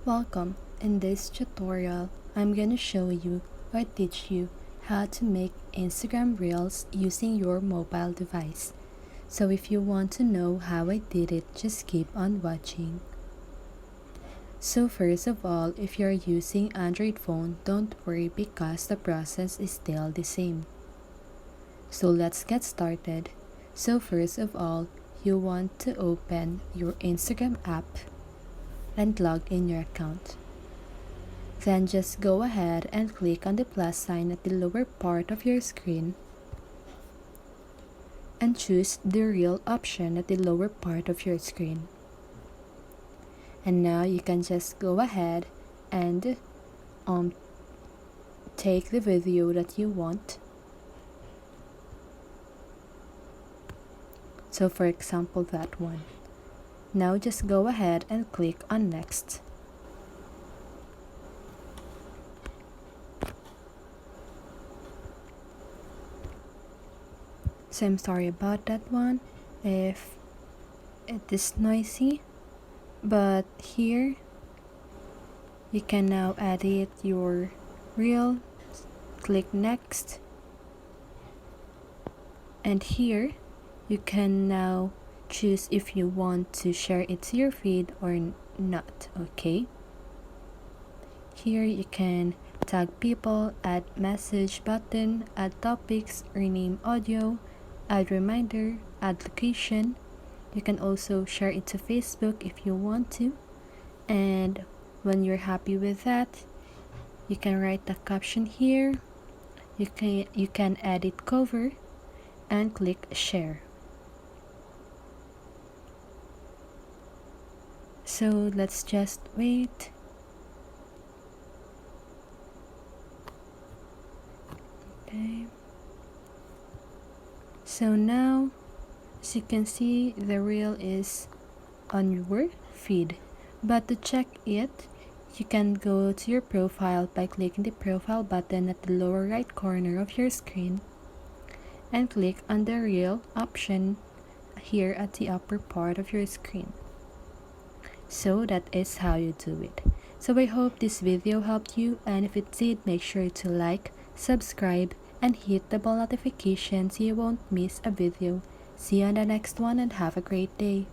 Welcome. In this tutorial, I'm gonna show you or teach you how to make Instagram Reels using your mobile device. So if you want to know how I did it, just keep on watching. So first of all, if you're using Android phone, don't worry because the process is still the same. So let's get started. So first of all, you want to open your Instagram app and log in your account. Then just go ahead and click on the plus sign at the lower part of your screen and choose the reel option at the lower part of your screen. And now you can just go ahead and take the video that you want. So for example, that one. Now just go ahead and click on next. So I'm sorry about that one if it is noisy, but here you can now edit your reel. Click next, and here you can now choose if you want to share it to your feed or not. Okay, here you can tag people, add message button, add topics, rename audio, add reminder, add location. You can also share it to Facebook if you want to, and when you're happy with that, you can write the caption here. You can edit cover and click share. So let's just wait. Okay. So now, as you can see, the reel is on your feed. But to check it, you can go to your profile by clicking the profile button at the lower right corner of your screen and click on the reel option here at the upper part of your screen. So that is how you do it. So I hope this video helped you, and if it did, make sure to like, subscribe, and hit the bell notification so you won't miss a video. See you on the next one and have a great day.